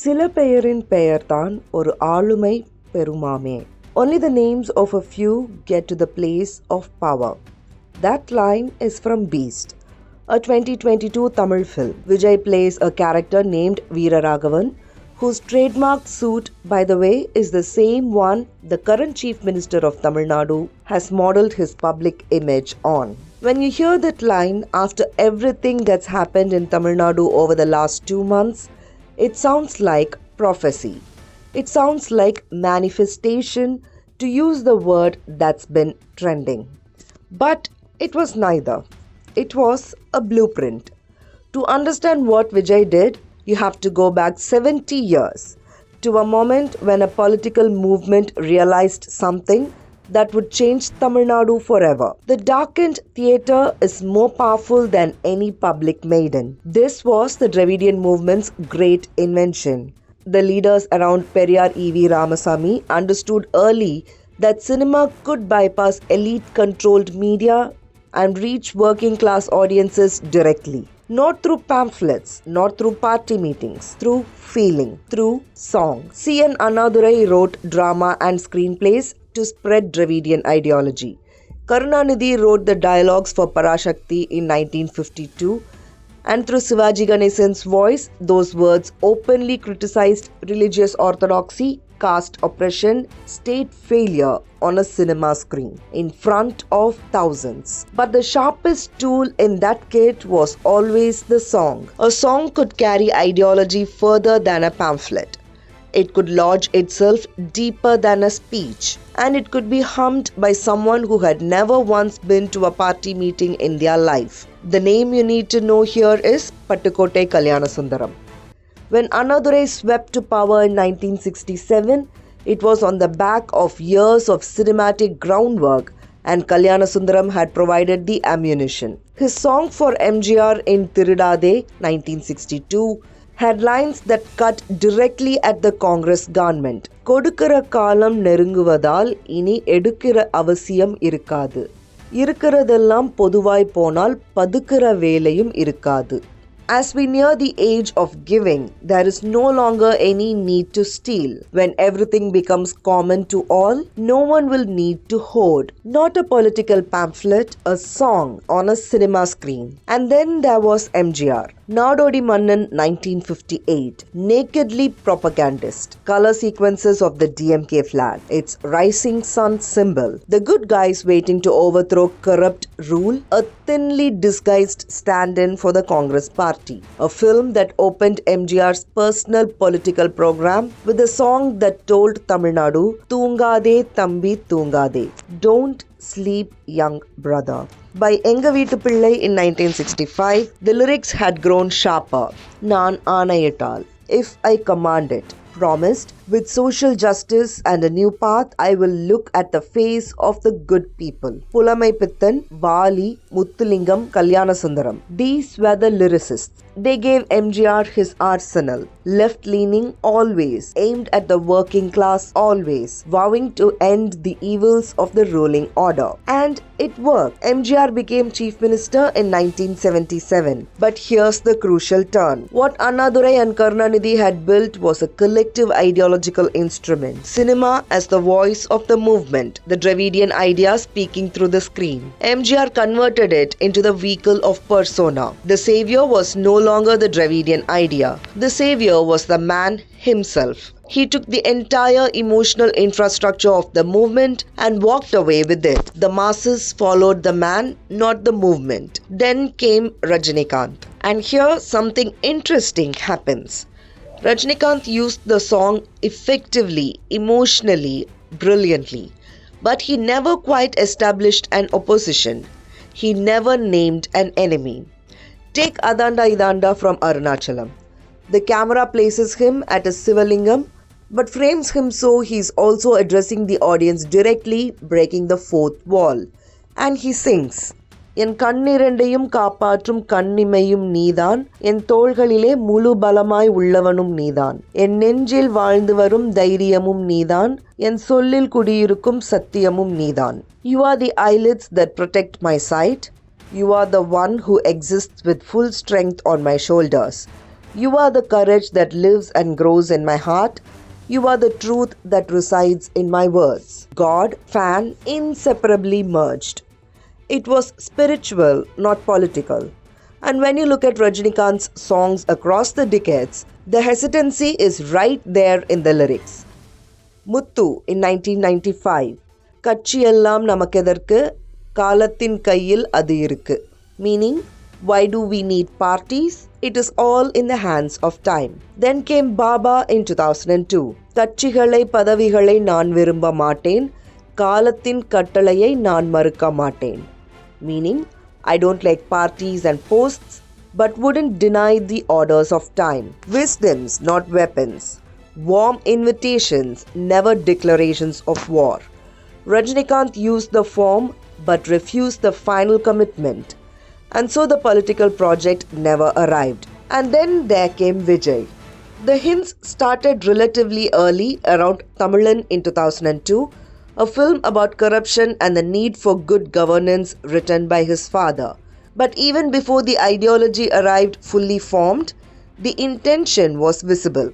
சில பெயரின் பெயர்தான் ஒரு ஆளுமை பெருமாமே. Only the names of a few get to the place of power. That line is from Beast, a 2022 Tamil film. Vijay plays a character named Veeraraghavan, whose trademark suit, by the way, is the same one the current Chief Minister of Tamil Nadu has modelled his public image on. When you hear that line after everything that's happened in Tamil Nadu over the last 2 months, it sounds like prophecy. It sounds like manifestation, to use the word that's been trending. But it was neither. It was a blueprint. To understand what Vijay did, you have to go back 70 years to a moment when a political movement realized something that would change Tamil Nadu forever. The darkened theatre is more powerful than any public maiden. This was the Dravidian movement's great invention. The leaders around Periyar E.V. Ramasamy understood early that cinema could bypass elite-controlled media and reach working-class audiences directly. Not through pamphlets, not through party meetings, through feeling, through song. C.N. Annadurai wrote drama and screenplays to spread Dravidian ideology. Karunanidhi wrote the dialogues for Parashakti in 1952, and through Sivaji Ganesan's voice, those words openly criticized religious orthodoxy, caste oppression, state failure on a cinema screen in front of thousands. But the sharpest tool in that kit was always the song. A song could carry ideology further than a pamphlet. It could lodge itself deeper than a speech, and it could be hummed by someone who had never once been to a party meeting in their life. The name you need to know here is Pattukotte Kalyanasuntharam. When Annadurai swept to power in 1967, it was on the back of years of cinematic groundwork, and Kalyanasuntharam had provided the ammunition. His song for MGR in Thirudade 1962 had lines that cut directly at the Congress government. கொடுக்கிற காலம் நெருங்குவதால் இனி எடுக்கிற அவசியம் இருக்காது. இருக்கிறதெல்லாம் பொதுவாய் போனால் பதுக்கிற வேலையும் இருக்காது. As we near the age of giving, there is no longer any need to steal. When everything becomes common to all, no one will need to hoard. Not a political pamphlet, a song on a cinema screen. And then there was MGR. Nadodi Mannan 1958. Nakedly propagandist. Color sequences of the DMK flag. Its rising sun symbol. The good guys waiting to overthrow corrupt rule. A thinly disguised stand-in for the Congress party. A film that opened MGR's personal political program with a song that told Tamil Nadu, Thoongade Thambi Thoongade. Don't sleep, young brother. By Enga Veetu Pillai in 1965, the lyrics had grown sharper. Naan aanayittal, if I command it. Promised, with social justice and a new path, I will look at the face of the good people. Pulamai Pittan, Vali, Muthulingam, Kalyanasuntharam. These were the lyricists. They gave MGR his arsenal. Left-leaning always, aimed at the working class always, vowing to end the evils of the ruling order. And it worked. MGR became Chief Minister in 1977. But here's the crucial turn. What Annadurai and Karunanidhi had built was a collective ideological instrument. Cinema as the voice of the movement, the Dravidian idea speaking through the screen. MGR converted it into the vehicle of persona. The savior was no longer the Dravidian idea. The savior was the man himself. He took the entire emotional infrastructure of the movement and walked away with it. The masses followed the man, not the movement. Then came Rajinikanth. And here something interesting happens. Rajinikanth used the song effectively, emotionally, brilliantly. But he never quite established an opposition. He never named an enemy. Take Adanda Idanda from Arunachalam. The camera places him at a Sivalingam but frames him so he's also addressing the audience directly, breaking the fourth wall. And he sings, என் கண்ணிரண்டையும் காப்பாற்றும் கண்ணிமையும் நீதான், என் தோள்களிலே முழு பலமாய் உள்ளவனும் நீதான், என் நெஞ்சில் வாழ்ந்து வரும் தைரியமும் நீதான், என் சொல்லில் குடியிருக்கும் சத்தியமும் நீதான். You are the eyelids that protect my sight. You are the one who exists with full strength on my shoulders. You are the courage that lives and grows in my heart. You are the truth that resides in my words. God, fan inseparably merged. It was spiritual, not political. And when you look at Rajinikanth's songs across the decades, the hesitancy is right there in the lyrics. Muthu in 1995, Katchiyellam namakkedarkku Kalathin kaiyil adu irukku, meaning, why do we need parties? It is all in the hands of time. Then came Baba in 2002. Katchigalai padavigalai naan virumba maaten, Kalathin kattalaiயை நான் மறுக்க மாட்டேன். Meaning, I don't like parties and posts, but wouldn't deny the orders of time. Wisdoms, not weapons. Warm invitations, never declarations of war. Rajinikanth used the form, but refused the final commitment. And so the political project never arrived. And then there came Vijay. The hints started relatively early, around Tamilan in 2002, a film about corruption and the need for good governance written by his father. But even before the ideology arrived fully formed, the intention was visible.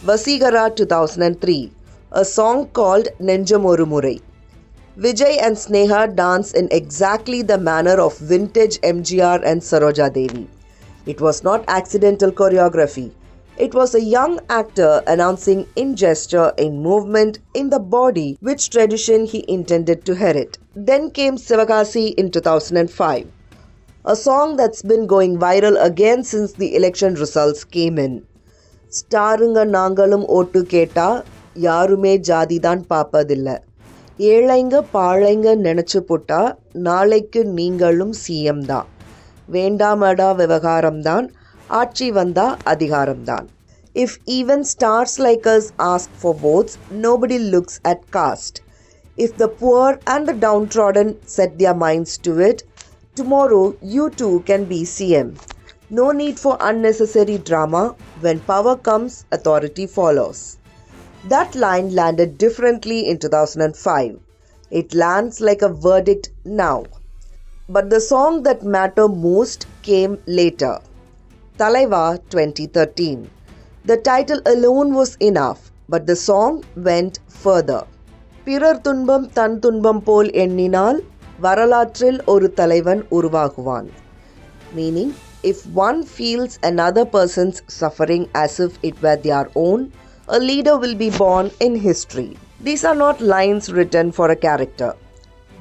Vasigara 2003, a song called Nenjam Oru Murai. Vijay and Sneha dance in exactly the manner of vintage MGR and Saroja Devi. It was not accidental choreography. It was a young actor announcing in gesture, in movement, in the body which tradition he intended to herit. Then came Sivakasi in 2005, a song that's been going viral again since the election results came in. Starunga Nangalum Otu Keta, Yarume Jadidan Papadilla. ஏழைங்க பாழைங்க நினச்சி போட்டா நாளைக்கு நீங்களும் CM தான், வேண்டாமடா விவகாரம்தான், ஆட்சி வந்தா அதிகாரம்தான். If even stars like us ask for votes, nobody looks at caste. If the poor and the downtrodden set their minds to it, tomorrow you too can be CM. No need for unnecessary drama. When power comes, authority follows. That line landed differently in 2005. It lands like a verdict now. But the song that mattered most came later. Thalaiva 2013. The title alone was enough, but the song went further. Pirar துன்பம் தன் துன்பம் போல் எண்ணினால் வரலாற்றில் ஒரு தலைவன் உருவாகுவான். Meaning, if one feels another person's suffering as if it were their own, a leader will be born in history. These are not lines written for a character.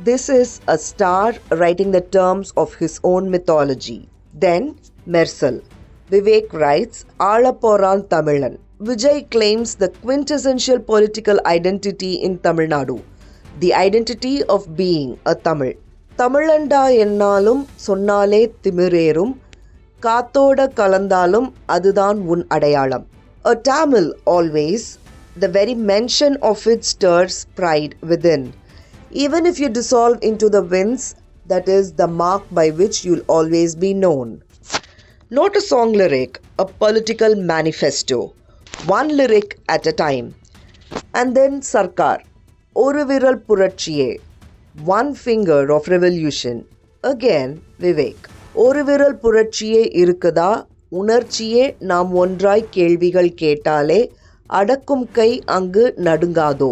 This is a star writing the terms of his own mythology. Then, Mersal. Vivek writes, Alaporan Tamilan. Vijay claims the quintessential political identity in Tamil Nadu, the identity of being a Tamil. Tamilanda ennalum sonnale timirerum, kathoda kalandalum adudan un adayalam. A Tamil always, the very mention of it stirs pride within. Even if you dissolve into the winds, that is the mark by which you'll always be known. Not a song lyric, a political manifesto. One lyric at a time. And then Sarkar, Oru Viral Puratchiye, one finger of revolution. Again, Vivek. Oru Viral Puratchiye irukada, உணர்ச்சியே நாம் ஒன்றாய் கேள்விகள் கேட்டாலே அடக்கும் கை அங்கு நடுங்காதோ,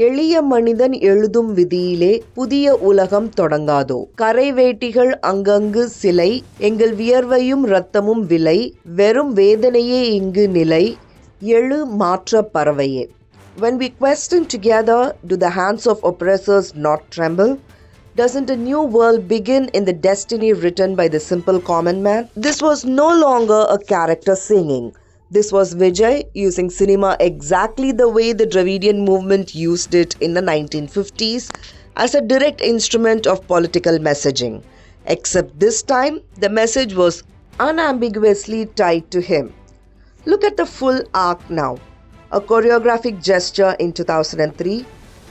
எளிய மனிதன் எழுதும் விதியிலே புதிய உலகம் தொடங்காதோ, கரை வேட்டிகள் அங்கங்கு சிலை, எங்கள் வியர்வையும் இரத்தமும் விலை, வெறும் வேதனையே இங்கு நிலை, எழு மாற்ற பறவையே. When we question together, do the hands of oppressors not tremble? Doesn't a new world begin in the destiny written by the simple common man? This was no longer a character singing. This was Vijay using cinema exactly the way the Dravidian movement used it in the 1950s as a direct instrument of political messaging. Except this time, the message was unambiguously tied to him. Look at the full arc now. A choreographic gesture in 2003,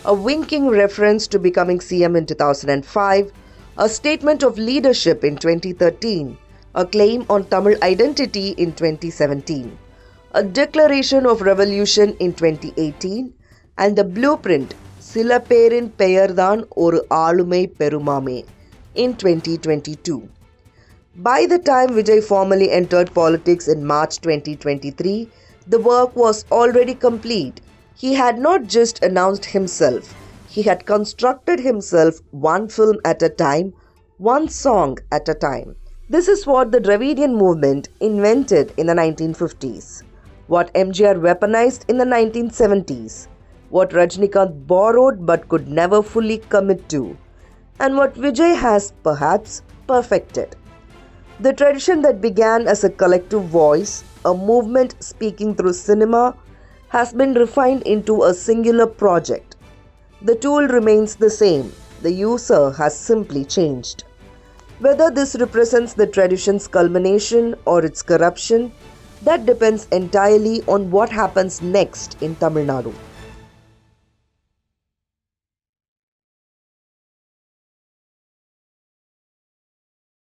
a winking reference to becoming CM in 2005, a statement of leadership in 2013, a claim on Tamil identity in 2017, a declaration of revolution in 2018, and the blueprint Sila Perin Peyardan Oru Aalumai Perumame in 2022. By the time Vijay formally entered politics in March 2023, the work was already complete. He had not just announced himself, he had constructed himself one film at a time, one song at a time. This is what the Dravidian movement invented in the 1950s, what MGR weaponized in the 1970s, what Rajnikant borrowed but could never fully commit to, and what Vijay has perhaps perfected. The tradition that began as a collective voice, a movement speaking through cinema, has been refined into a singular project. The tool remains the same, the user has simply changed. Whether this represents the tradition's culmination or its corruption, that depends entirely on what happens next in Tamil Nadu.